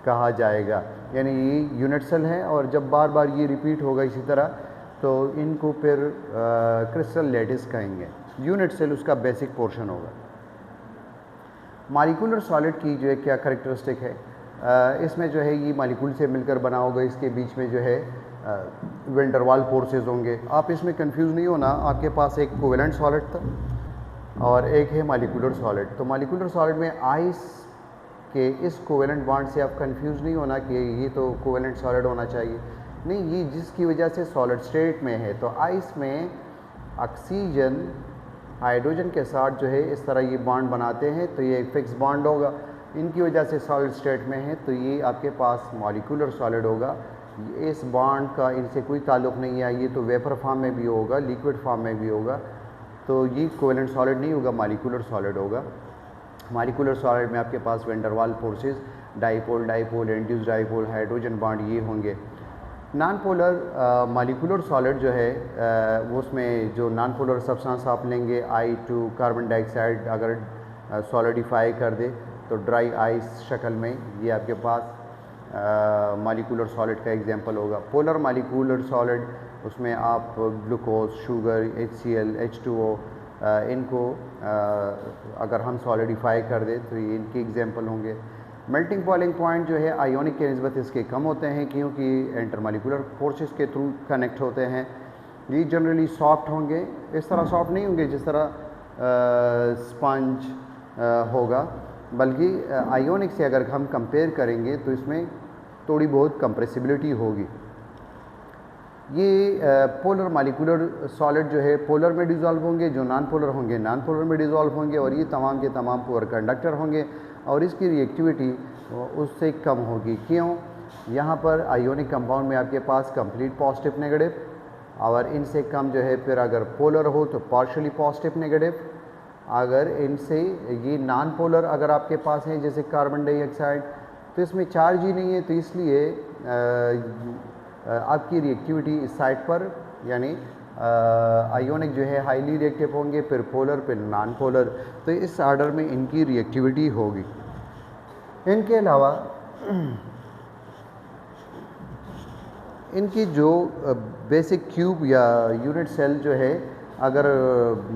कहा जाएगा। यानी ये यूनिट सेल है और जब बार बार ये रिपीट होगा इसी तरह तो इनको फिर क्रिस्टल लैटिस कहेंगे। यूनिट सेल उसका बेसिक पोर्शन होगा। मॉलिक्यूलर सॉलिड की जो है क्या करेक्टरिस्टिक है, इसमें जो है ये मॉलिक्यूल से मिलकर बना होगा, इसके बीच में जो है वैन डर वाल्स फोर्सेस होंगे। आप इसमें कंफ्यूज नहीं होना, आपके पास एक कोवेलेंट सॉलिड था और एक है मॉलिक्यूलर सॉलिड। तो मॉलिक्यूलर सॉलिड में आइस के इस कोवेलेंट बॉन्ड से आप कंफ्यूज नहीं होना कि ये तो कोवेलेंट सॉलिड होना चाहिए, नहीं, ये जिसकी वजह से सॉलिड स्टेट में है। तो आइस में ऑक्सीजन हाइड्रोजन के साथ जो है इस तरह ये बॉन्ड बनाते हैं तो ये एक फिक्स बॉन्ड होगा, इनकी वजह से सॉलिड स्टेट में है तो ये आपके पास मॉलिक्यूलर सॉलिड होगा। इस बॉन्ड का इनसे कोई ताल्लुक़ नहीं है, ये तो वेपर फॉर्म में भी होगा, लिक्विड फॉर्म में भी होगा, तो ये कोवेलेंट सॉलिड नहीं होगा, मॉलिक्यूलर सॉलिड होगा। मॉलिक्यूलर सॉलिड में आपके पास van der Waals forces, dipole dipole, induce dipole, hydrogen bond ये होंगे। नॉन पोलर मॉलिक्यूलर सॉलिड जो है वो उसमें जो नॉन पोलर सब्सटेंस आप लेंगे I2 कार्बन डाइऑक्साइड अगर सॉलिडिफाई कर दे तो ड्राई आइस शक्ल में ये आपके पास मॉलिक्यूलर सॉलिड का एग्जांपल होगा। पोलर मॉलिक्यूलर सॉलिड उसमें आप ग्लूकोज, शुगर, HCl, H2O इनको अगर हम सॉलिडिफाई कर दे तो ये इनके एग्जांपल होंगे। मेल्टिंग बॉइलिंग पॉइंट जो है आयोनिक के निस्बत इसके कम होते हैं क्योंकि इंटरमॉलिक्यूलर फोर्सेस के थ्रू कनेक्ट होते हैं। ये जनरली सॉफ्ट होंगे, इस तरह सॉफ्ट नहीं होंगे जिस तरह स्पंज होगा, बल्कि आयोनिक से अगर हम कंपेयर करेंगे तो इसमें थोड़ी बहुत कंप्रेसिबिलिटी होगी। ये पोलर मॉलिक्यूलर सॉलिड जो है पोलर में डिज़ोल्व होंगे, जो नॉन पोलर होंगे नॉन पोलर में डिज़ोल्व होंगे, और ये तमाम के तमाम पुअर कंडक्टर होंगे और इसकी रिएक्टिविटी उससे कम होगी। क्यों? यहाँ पर आयोनिक कंपाउंड में आपके पास कंप्लीट पॉजिटिव नेगेटिव, और इनसे कम जो है फिर अगर पोलर हो तो पार्शली पॉजिटिव नेगेटिव। अगर इनसे ये नॉन पोलर अगर आपके पास है जैसे कार्बन डाइऑक्साइड तो इसमें चार्ज ही नहीं है, तो इसलिए आपकी रिएक्टिविटी इस साइड पर यानी आयोनिक जो है हाईली रिएक्टिव होंगे, फिर पोलर, फिर नॉन पोलर, तो इस आर्डर में इनकी रिएक्टिविटी होगी। इनके अलावा इनकी जो बेसिक क्यूब या यूनिट सेल जो है, अगर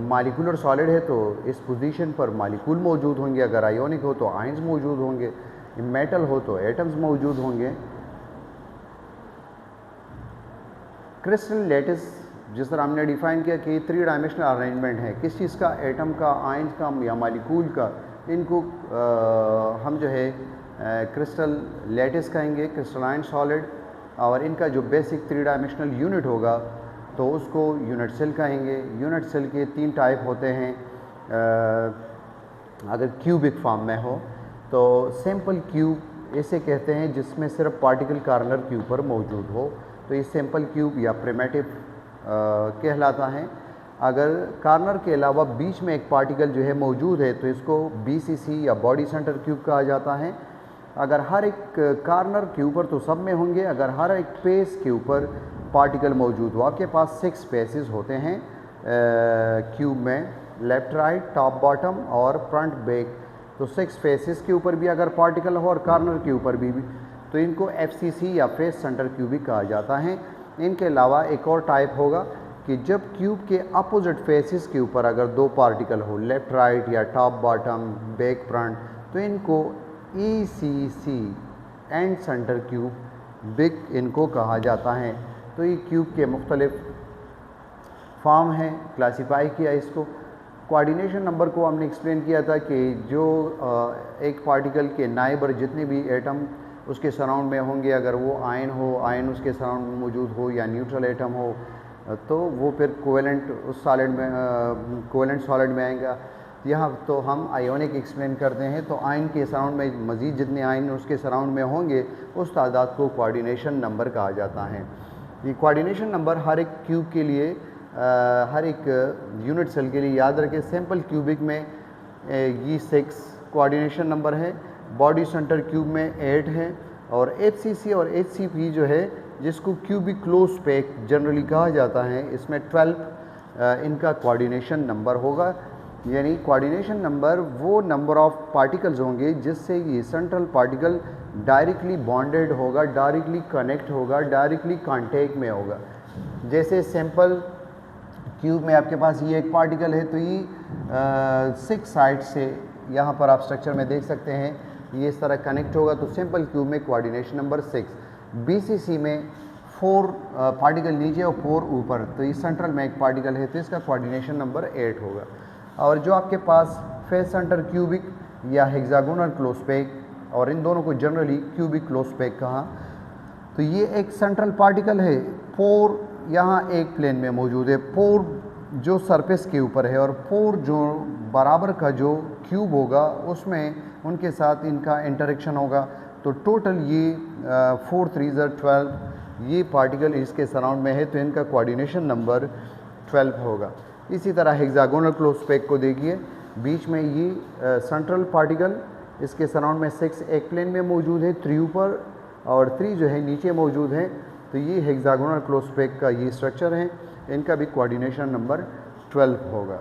मॉलिक्यूलर सॉलिड है तो इस पोजीशन पर मॉलिक्यूल मौजूद होंगे, अगर आयोनिक हो तो आयंस मौजूद होंगे, मेटल हो तो एटम्स मौजूद होंगे। क्रिस्टल लैटिस जिस तरह हमने डिफ़ाइन किया कि 3 डायमेंशनल अरेंजमेंट है, किस चीज़ का, एटम का, आयंस का या मॉलिक्यूल का, इनको हम जो है क्रिस्टल लैटिस कहेंगे, क्रिस्टलाइन सॉलिड, और इनका जो बेसिक 3 डायमेंशनल यूनिट होगा तो उसको यूनिट सेल कहेंगे। यूनिट सेल के 3 टाइप होते हैं, अगर क्यूबिक फॉर्म में हो तो सिंपल क्यूब इसे कहते हैं जिसमें सिर्फ पार्टिकल कार्नर के ऊपर मौजूद हो, तो ये सिंपल क्यूब या प्रिमिटिव कहलाता है। अगर कार्नर के अलावा बीच में एक पार्टिकल जो है मौजूद है तो इसको BCC या बॉडी सेंटर क्यूब कहा जाता है। अगर हर एक कार्नर के ऊपर तो सब में होंगे, अगर हर एक फेस के ऊपर पार्टिकल मौजूद हो, आपके पास 6 फेसेस होते हैं क्यूब में, लेफ़्ट राइट, टॉप बॉटम और फ्रंट बैक, तो 6 फेसेस के ऊपर भी अगर पार्टिकल हो और कार्नर के ऊपर भी तो इनको FCC या फेस सेंटर क्यूबिक कहा जाता है। इनके अलावा एक और टाइप होगा कि जब क्यूब के अपोजिट फेसेस के ऊपर अगर 2 पार्टिकल हो, लेफ़्ट राइट या टॉप बॉटम, बैक फ्रंट, तो इनको ECC एंड सेंटर क्यूबिक इनको कहा जाता है। तो ये क्यूब के मुख्तलिफ फॉर्म हैं, क्लासीफाई किया इसको। कोऑर्डिनेशन नंबर को हमने एक्सप्लेन किया था कि जो एक पार्टिकल के नाइबर जितने भी एटम उसके सराउंड में होंगे, अगर वो आयन हो, आयन उसके सराउंड में मौजूद हो या न्यूट्रल एटम हो, तो वो फिर कोवेलेंट उस सॉलिड में कोवेलेंट सॉलिड में आएगा। यहाँ तो हम आयोनिक एक्सप्लेन करते हैं, तो आयन के सराउंड में मज़ीद जितने आयन उसके सराउंड में होंगे उस तादाद को कोऑर्डिनेशन नंबर कहा जाता है। ये कोऑर्डिनेशन नंबर हर एक क्यूब के लिए हर एक यूनिट सेल के लिए याद रखें। सिंपल क्यूबिक में ये 6 कोऑर्डिनेशन नंबर है, बॉडी सेंटर क्यूब में 8 है, और HCC और HCP जो है जिसको क्यूबिक क्लोज पैक जनरली कहा जाता है, इसमें 12 इनका कोऑर्डिनेशन नंबर होगा। यानी कोऑर्डिनेशन नंबर वो नंबर ऑफ पार्टिकल्स होंगे जिससे ये सेंट्रल पार्टिकल डायरेक्टली बॉन्डेड होगा, डायरेक्टली कनेक्ट होगा, डायरेक्टली कांटेक्ट में होगा। जैसे सिंपल क्यूब में आपके पास ये एक पार्टिकल है, तो ये 6 साइड से यहाँ पर आप स्ट्रक्चर में देख सकते हैं ये इस तरह कनेक्ट होगा, तो सिंपल क्यूब में कोऑर्डिनेशन नंबर 6। BCC में 4 पार्टिकल नीचे और 4 ऊपर, तो ये सेंट्रल में एक पार्टिकल है, तो इसका कोऑर्डिनेशन नंबर 8 होगा। और जो आपके पास फेस सेंटर क्यूबिक या हेक्सागोनल क्लोज पैक, और इन दोनों को जनरली क्यूबिक क्लोज पैक कहा, तो ये एक सेंट्रल पार्टिकल है, 4 यहाँ एक प्लेन में मौजूद है, 4 जो सरफेस के ऊपर है, और 4 जो बराबर का जो क्यूब होगा उसमें उनके साथ इनका इंटरेक्शन होगा, तो टोटल ये 4 3 12 ये पार्टिकल इसके सराउंड में है, तो इनका कोऑर्डिनेशन नंबर 12 होगा। इसी तरह हेक्सागोनल क्लोज पैक को देखिए, बीच में ये सेंट्रल पार्टिकल इसके सराउंड में 6 एक प्लेन में मौजूद है, 3 ऊपर और 3 जो है नीचे मौजूद हैं, तो ये हेक्सागोनल क्लोज पैक का ये स्ट्रक्चर है, इनका भी कोऑर्डिनेशन नंबर 12 होगा।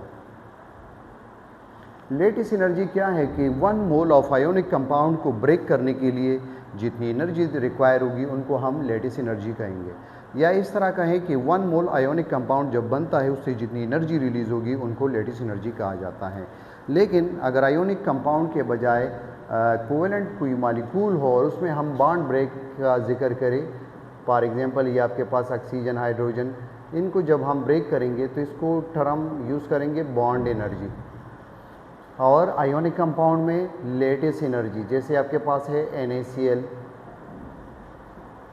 लेटिस एनर्जी क्या है कि 1 मोल ऑफ आयोनिक कंपाउंड को ब्रेक करने के लिए जितनी एनर्जी रिक्वायर होगी उनको हम लेटिस एनर्जी कहेंगे, या इस तरह कहें कि 1 मोल आयोनिक कंपाउंड जब बनता है उससे जितनी एनर्जी रिलीज़ होगी उनको लेटिस एनर्जी कहा जाता है। लेकिन अगर आयोनिक कंपाउंड के बजाय कोवेलेंट कोई मॉलिक्यूल हो और उसमें हम बॉन्ड ब्रेक का जिक्र करें, फॉर एग्जांपल ये आपके पास ऑक्सीजन, हाइड्रोजन, इनको जब हम ब्रेक करेंगे तो इसको टर्म यूज़ करेंगे बॉन्ड एनर्जी। और आयोनिक कंपाउंड में लेटिस एनर्जी, जैसे आपके पास है NaCl,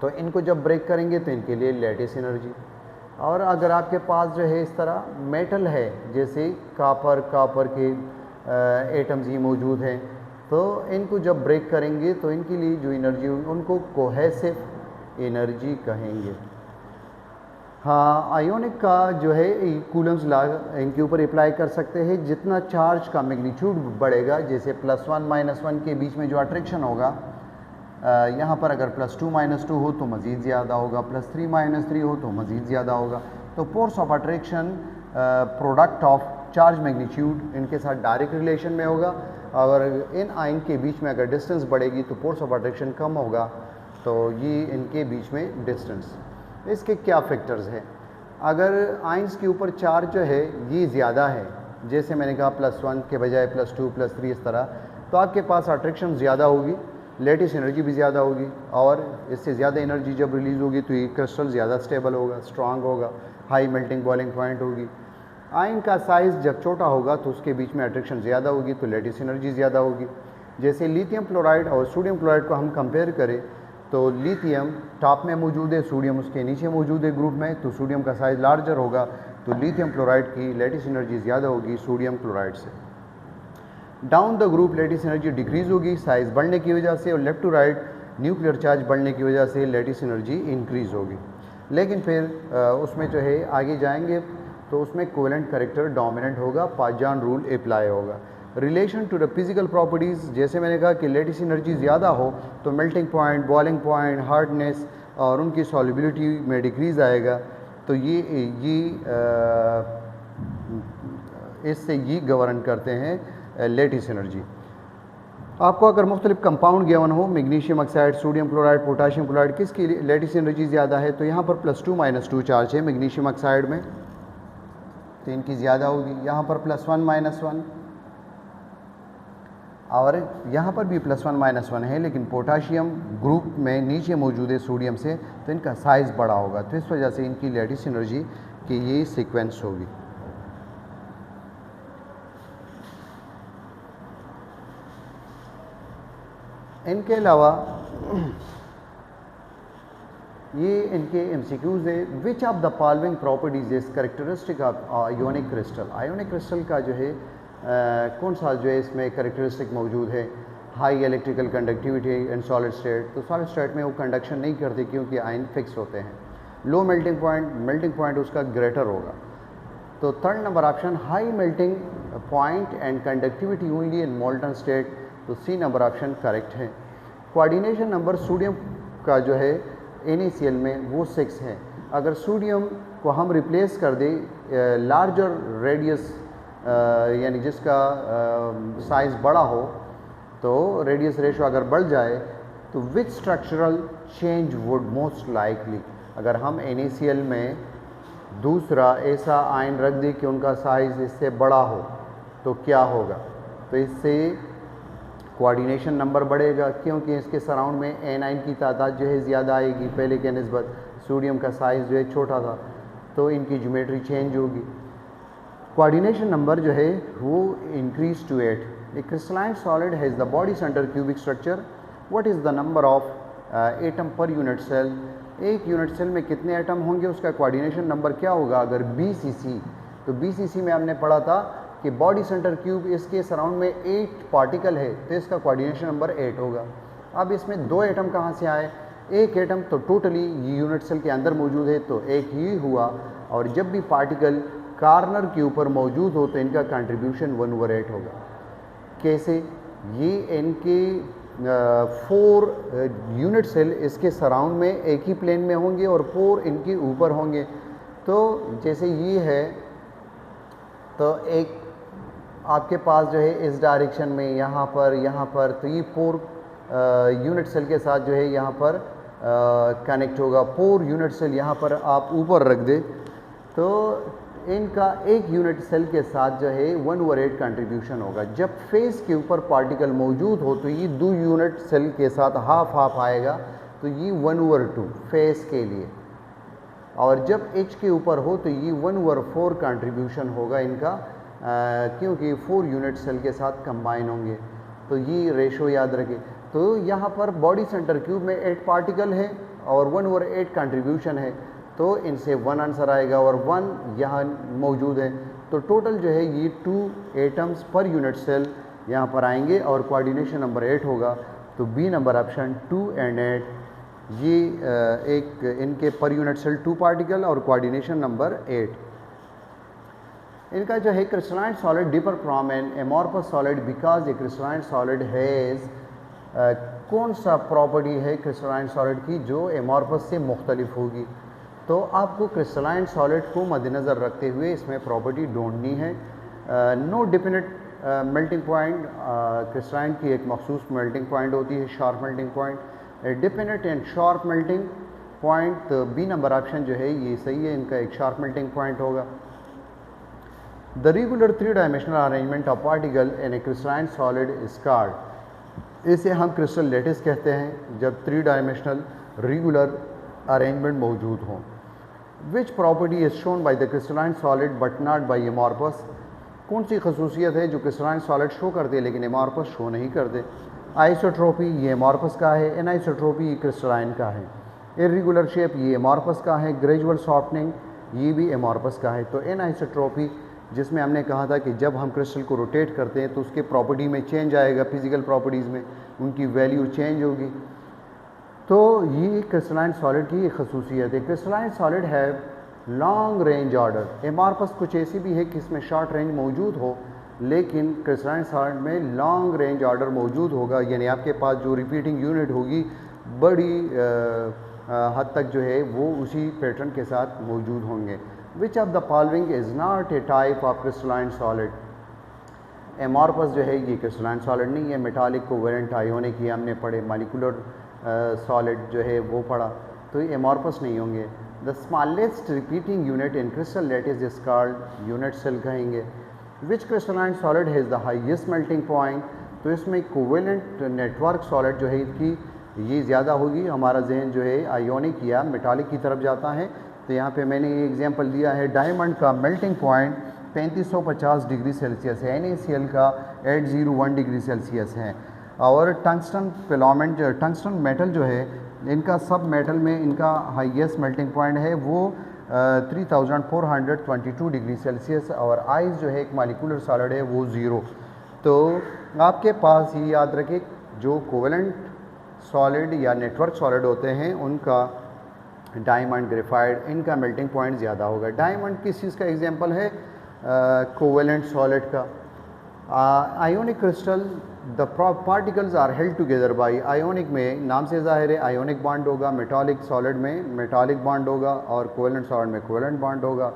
तो इनको जब ब्रेक करेंगे तो इनके लिए लेटिस एनर्जी। और अगर आपके पास जो है इस तरह मेटल है, जैसे कापर के एटम्स ही मौजूद हैं, तो इनको जब ब्रेक करेंगे तो इनके लिए जो एनर्जी उनको कोहेसिव एनर्जी कहेंगे। हाँ, आयोनिक का जो है कूलम्स लॉ इनके ऊपर अप्लाई कर सकते हैं। जितना चार्ज का मैग्नीट्यूड बढ़ेगा, जैसे +1 -1 के बीच में जो अट्रैक्शन होगा, यहाँ पर अगर +2 -2 हो तो मज़ीद ज़्यादा होगा, +3 -3 हो तो मज़ीद ज़्यादा होगा। तो force of attraction product of charge magnitude इनके साथ डायरेक्ट रिलेशन में होगा। अगर इन आयन के बीच में अगर डिस्टेंस बढ़ेगी तो फोर्स ऑफ अट्रैक्शन कम होगा, तो ये इनके बीच में डिस्टेंस। इसके क्या फैक्टर्स हैं? अगर आयंस के ऊपर चार्ज जो है ये ज़्यादा है, जैसे मैंने कहा +1 के बजाय +2 +3 इस तरह, तो आपके पास अट्रैक्शन ज़्यादा होगी, लेटिस एनर्जी भी ज़्यादा होगी, और इससे ज़्यादा एनर्जी जब रिलीज़ होगी तो ये क्रिस्टल ज़्यादा स्टेबल होगा, स्ट्रांग होगा, हाई मेल्टिंग बॉइलिंग पॉइंट होगी। आयन का साइज़ जब छोटा होगा तो उसके बीच में अट्रैक्शन ज़्यादा होगी, तो लेटिस एनर्जी ज़्यादा होगी। जैसे लिथियम क्लोराइड और सोडियम क्लोराइड को हम कंपेयर करें, तो लिथियम टॉप में मौजूद है, सोडियम उसके नीचे मौजूद है ग्रुप में, तो सोडियम का साइज़ लार्जर होगा, तो लिथियम क्लोराइड की लेटिस एनर्जी ज़्यादा होगी सोडियम क्लोराइड से। Down the group lattice energy decrease होगी साइज़ बढ़ने की वजह से, और left to right nuclear charge बढ़ने की वजह से लेटिस एनर्जी इंक्रीज़ होगी। लेकिन फिर उसमें जो है आगे जाएंगे तो उसमें कोवेलेंट कैरेक्टर डोमिनेंट होगा, पासजान रूल अप्लाई होगा। Relation to the physical properties, जैसे मैंने कहा कि लेटिस एनर्जी ज़्यादा हो तो melting point, boiling point, hardness और उनकी सॉल्युबिलिटी में डिक्रीज़ आएगा, तो इससे ये गवर्न करते हैं लेटिस एनर्जी। आपको अगर मुख्तलिफ कंपाउंड गिवन हो, magnesium oxide, sodium chloride, potassium chloride, किसकी लेटिस एनर्जी ज़्यादा है, तो यहाँ पर +2 -2 चार्ज है मैग्नीशियम ऑक्साइड में, तो इनकी ज़्यादा होगी। यहाँ पर +1 -1, और यहाँ पर भी +1 - 1 है, लेकिन पोटाशियम ग्रुप में नीचे मौजूद है सोडियम से, तो इनका साइज़ बड़ा होगा, तो इस वजह से इनकी लैटिस एनर्जी की ये सीक्वेंस होगी। इनके अलावा ये इनके MCQs है। Which of the following properties is characteristic of ionic crystal. Ionic crystal का जो है कौन सा जो है इसमें कैरेक्टरिस्टिक मौजूद है? High electrical conductivity in solid state, तो सॉलिड स्टेट में वो कंडक्शन नहीं करते क्योंकि आयन फिक्स होते हैं। लो मेल्टिंग पॉइंट उसका ग्रेटर होगा। तो third number option high melting point and conductivity only in molten state, तो सी नंबर ऑप्शन करेक्ट है। कोऑर्डिनेशन नंबर सोडियम का जो है NaCl में वो 6 है। अगर सोडियम को हम रिप्लेस कर दें लार्जर रेडियस यानी जिसका साइज़ बड़ा हो, तो रेडियस रेशो अगर बढ़ जाए तो which structural change would most likely. अगर हम NaCl में दूसरा ऐसा आयन रख दें कि उनका साइज़ इससे बड़ा हो तो क्या होगा? तो इससे कोऑर्डिनेशन नंबर बढ़ेगा क्योंकि इसके सराउंड में एनाइन की तादाद जो है ज़्यादा आएगी पहले के निस्बत। सोडियम का साइज़ जो है छोटा था, तो इनकी ज्योमेट्री चेंज होगी। कोऑर्डिनेशन नंबर जो है वो increase to 8। A crystalline solid has the body centre cubic structure. What is the number of atom per unit cell. एक यूनिट सेल में कितने एटम होंगे, उसका कोऑर्डिनेशन नंबर क्या होगा? अगर BCC, तो BCC में हमने पढ़ा था कि बॉडी सेंटर क्यूब इसके सराउंड में 8 पार्टिकल है, तो इसका कोऑर्डिनेशन नंबर 8 होगा। अब इसमें 2 एटम कहाँ से आए? एक एटम तो टोटली यूनिट सेल के अंदर मौजूद है, तो एक ही हुआ, और जब भी पार्टिकल कार्नर के ऊपर मौजूद हो तो इनका कंट्रीब्यूशन 1/8 होगा। कैसे? ये इनके 4 यूनिट सेल इसके सराउंड में एक ही प्लेन में होंगे और 4 इनके ऊपर होंगे। तो जैसे ये है, तो एक आपके पास जो है इस डायरेक्शन में यहाँ पर तो ये 4 यूनिट सेल के साथ जो है यहाँ पर कनेक्ट होगा। 4 यूनिट सेल यहाँ पर आप ऊपर रख दे तो इनका एक यूनिट सेल के साथ जो है 1/8 कंट्रीब्यूशन होगा। जब फेस के ऊपर पार्टिकल मौजूद हो तो ये 2 यूनिट सेल के साथ हाफ आएगा, तो ये 1/2 फेस के लिए, और जब एच के ऊपर हो तो ये 1/4 कंट्रीब्यूशन होगा इनका, क्योंकि 4 यूनिट सेल के साथ कंबाइन होंगे। तो ये रेशो याद रखें। तो यहाँ पर बॉडी सेंटर क्यूब में 8 पार्टिकल है और 1/8 कंट्रीब्यूशन है, तो इनसे 1 आंसर आएगा और 1 यहाँ मौजूद है। तो टोटल जो है ये 2 एटम्स पर यूनिट सेल यहाँ पर आएंगे और कोऑर्डिनेशन नंबर 8 होगा। तो बी नंबर ऑप्शन 2 and 8 ये एक इनके पर यूनिट सेल 2 पार्टिकल और कोऑर्डिनेशन नंबर 8। इनका जो है crystalline solid differ from an amorphous solid because a crystalline solid has कौन सा प्रॉपर्टी है क्रिस्टलाइन सॉलिड की जो एमॉर्फस से मुख्तलिफ होगी? तो आपको क्रिस्टलाइन सॉलिड को मद्देनज़र रखते हुए इसमें प्रॉपर्टी ढूंढनी है। No definite melting point, crystalline की एक मखसूस मेल्टिंग पॉइंट होती है, sharp melting point. Definite and sharp melting point, तो बी नंबर ऑप्शन जो है ये सही है, इनका एक शार्प मेल्टिंग पॉइंट होगा। The regular three dimensional arrangement of particle in a crystalline solid is called. इसे हम क्रिस्टल लैटिस कहते हैं जब 3-डायमेंशनल रेगुलर अरेंजमेंट मौजूद हों। Which property is shown by the crystalline solid but not by amorphous. कौन सी खसूसियत है जो क्रिस्टलाइन सॉलिड शो करते हैं लेकिन एमॉर्फस शो नहीं करते? आइसोट्रोपी ये एमॉर्फस का है, एनाइसोट्रोपी ये क्रिस्टलाइन का है। इर्रेगुलर शेप ये एमॉर्फस का है, ग्रेजुअल सॉफ्टनिंग ये भी एमॉर्फस का है। तो एनाइसोट्रोपी जिसमें हमने कहा था कि जब हम क्रिस्टल को रोटेट करते हैं तो उसके प्रॉपर्टी में चेंज आएगा, फिजिकल प्रॉपर्टीज़ में उनकी वैल्यू चेंज होगी। तो ये क्रिस्टलाइन सॉलिड की एक खसूसियत है। क्रिस्टलाइन सॉलिड है लॉन्ग रेंज ऑर्डर। एमॉर्फस कुछ ऐसी भी है कि इसमें शॉर्ट रेंज मौजूद हो, लेकिन क्रिस्टलाइन सॉलिड में लॉन्ग रेंज ऑर्डर मौजूद होगा, यानी आपके पास जो रिपीटिंग यूनिट होगी बड़ी हद तक जो है वो उसी पैटर्न के साथ मौजूद होंगे। Which of the following is not a type of crystalline solid. Amorphous जो है ये क्रिस्टलाइन सॉलिड नहीं है। मेटालिक कोवेलेंट आयोनिक ये हमने पढ़े, मॉलिक्यूलर सॉलिड जो है वो पढ़ा, तो ये एमॉर्फस नहीं होंगे। The smallest repeating unit in crystal lattice is called unit cell कहेंगे। Which crystalline solid has the highest melting point. तो इसमें कोवेलेंट नेटवर्क सॉलिड जो है इसकी ये ज़्यादा होगी, हमारा जहन जो है आयोनिक या मेटालिक की तरफ जाता है। तो यहाँ पे मैंने ये एग्जांपल दिया है, डायमंड का मेल्टिंग पॉइंट 3550 डिग्री सेल्सियस है, NaCl का 801 डिग्री सेल्सियस है। और टंगस्टन फिलामेंट, टंगस्टन मेटल जो है, इनका सब मेटल में इनका हाईएस्ट मेल्टिंग पॉइंट है वो 3422 डिग्री सेल्सियस। और आइस जो है एक मॉलिक्यूलर सॉलिड है वो 0। तो आपके पास ये याद रखें, जो कोवेलेंट सॉलिड या नेटवर्क सॉलिड होते हैं उनका डायमंड, ग्रेफाइट, इनका मेल्टिंग पॉइंट ज़्यादा होगा। डायमंड किस चीज़ का एग्जांपल है? कोवेलेंट सॉलिड का। Ionic crystal, the particles are held together by, ionic में नाम से ज़ाहिर है आयोनिक बॉन्ड होगा, मेटालिक सॉलिड में मेटालिक बॉन्ड होगा और कोवेलेंट सॉलिड में कोवेलेंट बॉन्ड होगा।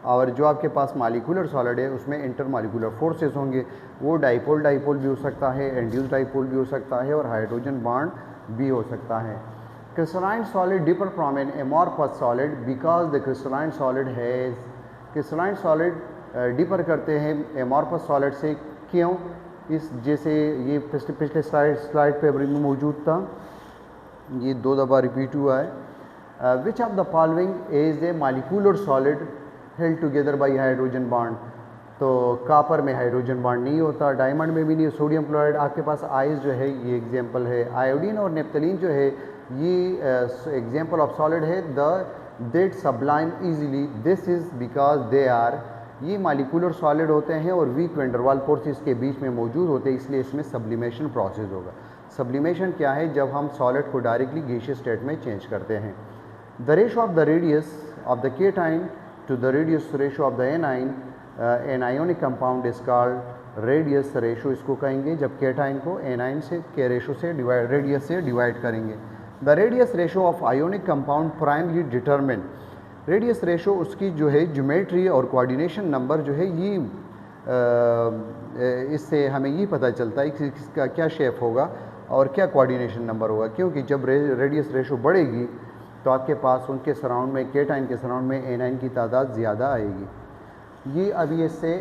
और जो आपके पास मॉलिक्यूलर सॉलिड है उसमें इंटर मॉलिक्यूलर फोर्सेस होंगे, वो डाइपोल डाइपोल भी हो सकता है, इंड्यूस डाइपोल भी हो सकता है और हाइड्रोजन बॉन्ड भी हो सकता है। Crystalline solid differ from an amorphous solid because the crystalline solid has, crystalline solid differ करते हैं एमॉर्फस सॉलिड से। क्यों? इस जैसे ये पिछले स्लाइड पे अभी मौजूद था, ये 2 दफ़ा रिपीट हुआ है। Which of the following is a molecular solid held together bye hydrogen bond? तो कापर में हाइड्रोजन बॉन्ड नहीं होता, डायमंड में भी नहीं, सोडियम क्लोराइड। आपके पास आइस जो है ये एग्जांपल है। आयोडीन और नेप्थलीन जो है ये एग्जांपल ऑफ सॉलिड है। The that sublime easily, this is because they are, ये मॉलिक्यूलर सॉलिड होते हैं और वीक वैंडरवाल फोर्स इसके बीच में मौजूद होते हैं, इसलिए इसमें सब्लिमेशन प्रोसेस होगा। सब्लिमेशन क्या है? जब हम सॉलिड को डायरेक्टली गैसियस स्टेट में चेंज करते हैं। The ratio of the radius of the cation to the radius ratio of the anion, an ionic compound is called radius ratio, इसको कहेंगे जब केटाइन को एनाइन से के रेशो से डिवाइड, रेडियस से डिवाइड करेंगे। The radius ratio of ionic compound primarily determine, radius ratio उसकी जो है ज्योमेट्री और कोऑर्डिनेशन नंबर जो है ये इससे हमें ये पता चलता है कि इसका क्या शेप होगा और क्या कोऑर्डिनेशन नंबर होगा। क्योंकि जब रेडियस रेशो बढ़ेगी तो आपके पास उनके सराउंड में, केटाइन के सराउंड में एनाइन की तादाद ज़्यादा आएगी। ये अभी इससे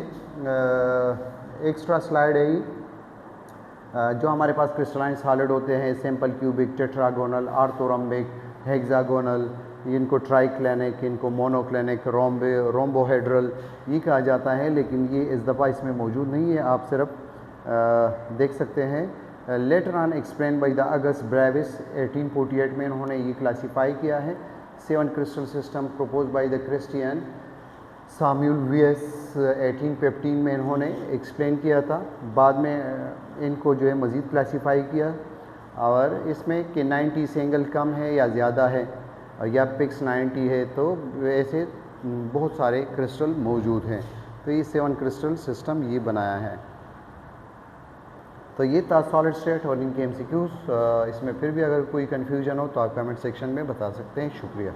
एक्स्ट्रा स्लाइड है ये, जो हमारे पास क्रिस्टलाइन सॉलिड होते हैं, सिंपल क्यूबिक, टेट्रागोनल, आर्थोरम्बिक, हेक्सागोनल, इनको ट्राइक्लिनिक, इनको मोनोक्लिनिक, रोम्बोहेड्रल ये कहा जाता है। लेकिन ये इस दफ़ा इसमें मौजूद नहीं है, आप सिर्फ देख सकते हैं। Later on explain by the August Bravais 1848 में इन्होंने ये क्लासीफाई किया है। 7 crystal system propose by the Christian Samuel Weiss 1815 में इन्होंने एक्सप्लेन किया था। बाद में इनको जो है मज़ीद क्लासीफाई किया और इसमें कि 90 से एंगल कम है या ज़्यादा है या पिक्स 90 है, तो ऐसे बहुत सारे क्रिस्टल मौजूद हैं। तो ये 7 क्रिस्टल सिस्टम ये बनाया है। तो ये था सॉलिड स्टेट और इनके MCQs। इसमें फिर भी अगर कोई कन्फ्यूजन हो तो आप कमेंट सेक्शन में बता सकते हैं। शुक्रिया।